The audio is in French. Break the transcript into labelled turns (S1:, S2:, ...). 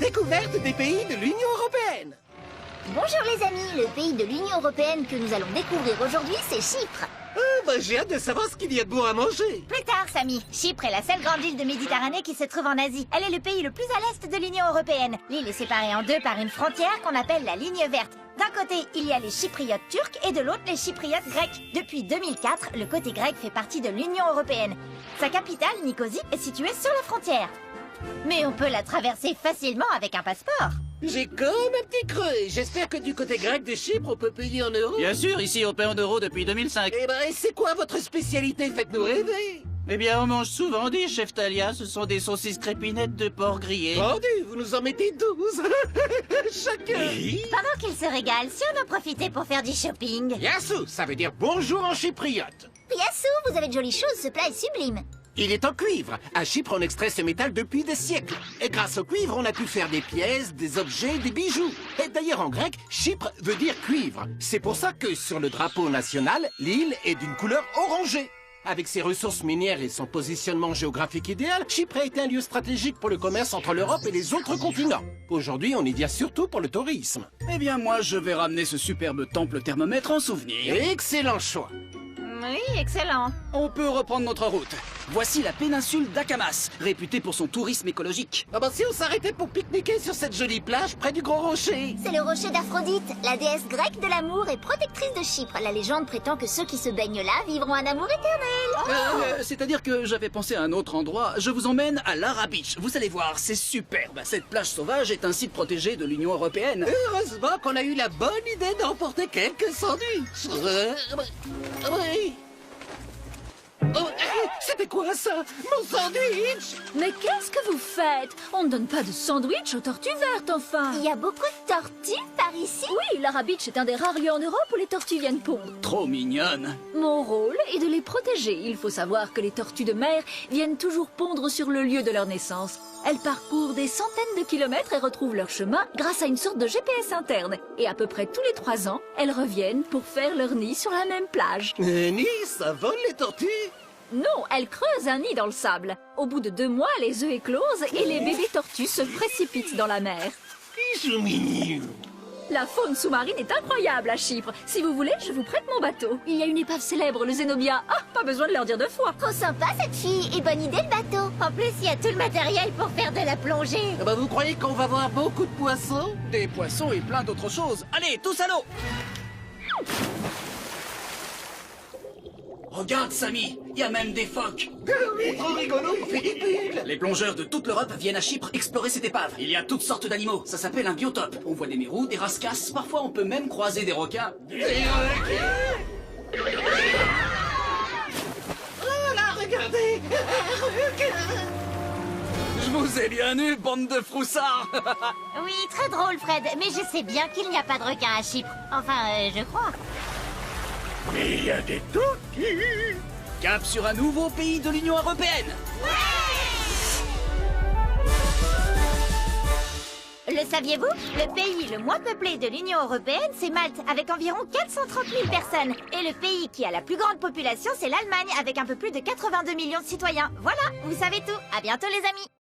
S1: découverte des pays de l'Union européenne.
S2: Bonjour les amis, le pays de l'Union européenne que nous allons découvrir aujourd'hui, c'est Chypre.
S1: J'ai hâte de savoir ce qu'il y a de bon à manger.
S2: Plus tard, Samy. Chypre est la seule grande île de Méditerranée qui se trouve en Asie. Elle est le pays le plus à l'est de l'Union européenne. L'île est séparée en deux par une frontière qu'on appelle la ligne verte. D'un côté, il y a les Chypriotes turcs et de l'autre, les Chypriotes grecs. Depuis 2004, le côté grec fait partie de l'Union européenne. Sa capitale, Nicosie, est située sur la frontière. Mais on peut la traverser facilement avec un passeport.
S1: J'ai comme un petit creux et j'espère que du côté grec de Chypre, on peut payer en euros.
S3: Bien sûr, ici on paie en euros depuis 2005.
S1: Eh ben, c'est quoi votre spécialité? Faites-nous rêver.
S3: Eh bien, on mange souvent des cheftalia, ce sont des saucisses crépinettes de porc grillé.
S1: Vendu, vous nous en mettez 12. Chacun.
S2: Pendant qu'ils se régalent, si on en profitait pour faire du shopping.
S1: Yassou, ça veut dire bonjour en chypriote.
S2: Piassou, vous avez de jolies choses, ce plat est sublime.
S1: Il est en cuivre. À Chypre, on extrait ce métal depuis des siècles. Et grâce au cuivre, on a pu faire des pièces, des objets, des bijoux. Et d'ailleurs, en grec, Chypre veut dire cuivre. C'est pour ça que sur le drapeau national, l'île est d'une couleur orangée. Avec ses ressources minières et son positionnement géographique idéal, Chypre a été un lieu stratégique pour le commerce entre l'Europe et les autres continents. Aujourd'hui, on y vient surtout pour le tourisme.
S4: Eh bien, moi, je vais ramener ce superbe temple thermomètre en souvenir.
S1: Excellent choix.
S2: Oui, excellent.
S4: On peut reprendre notre route. Voici la péninsule d'Akamas, réputée pour son tourisme écologique.
S1: Ah ben, si on s'arrêtait pour pique-niquer sur cette jolie plage près du Gros Rocher.
S2: C'est le rocher d'Aphrodite, la déesse grecque de l'amour et protectrice de Chypre. La légende prétend que ceux qui se baignent là vivront un amour éternel.
S4: C'est-à-dire que j'avais pensé à un autre endroit. Je vous emmène à Lara Beach. Vous allez voir, c'est superbe. Cette plage sauvage est un site protégé de l'Union européenne.
S1: Heureusement qu'on a eu la bonne idée d'emporter quelques sandwichs. Oui. Oh, c'était quoi ça? Mon sandwich?
S5: Mais qu'est-ce que vous faites? On ne donne pas de sandwich aux tortues vertes, enfin.
S2: Il y a beaucoup de tortues par ici?
S5: Oui, Lara Beach est un des rares lieux en Europe où les tortues viennent pondre.
S4: Trop mignonne.
S5: Mon rôle est de les protéger. Il faut savoir que les tortues de mer viennent toujours pondre sur le lieu de leur naissance. Elles parcourent des centaines de kilomètres et retrouvent leur chemin grâce à une sorte de GPS interne. Et à peu près tous les 3 ans, elles reviennent pour faire leur nid sur la même plage.
S1: Nice, ça vole les tortues?
S5: Non, elles creusent un nid dans le sable. Au bout de 2 mois, les œufs éclosent et les bébés tortues se précipitent dans la mer.
S1: Ils sont mignons.
S5: La faune sous-marine est incroyable à Chypre. Si vous voulez, je vous prête mon bateau. Il y a une épave célèbre, le Zenobia. Ah, pas besoin de leur dire 2 fois.
S2: Trop sympa cette fille, et bonne idée le bateau. En plus, il y a tout le matériel pour faire de la plongée.
S1: Ah bah, vous croyez qu'on va voir beaucoup de poissons?
S4: Des poissons et plein d'autres choses. Allez, tous à l'eau! Regarde, Samy, il y a même des phoques.
S1: Oui, trop rigolo, il fait des bulles.
S4: Les plongeurs de toute l'Europe viennent à Chypre explorer cette épave. Il y a toutes sortes d'animaux. Ça s'appelle un biotope. On voit des mérous, des rascasses. Parfois, on peut même croiser des requins.
S1: Des requins. Oh là, regardez. Un requin.
S4: Je vous ai bien eu, bande de froussards.
S2: Oui, très drôle Fred, mais je sais bien qu'il n'y a pas de requin à Chypre. Enfin, je crois.
S1: Mais il y a des tortues.
S4: Cap sur un nouveau pays de l'Union européenne.
S2: Le saviez-vous? Le pays le moins peuplé de l'Union européenne, c'est Malte, avec environ 430 000 personnes. Et le pays qui a la plus grande population, c'est l'Allemagne, avec un peu plus de 82 millions de citoyens. Voilà, vous savez tout. À bientôt les amis.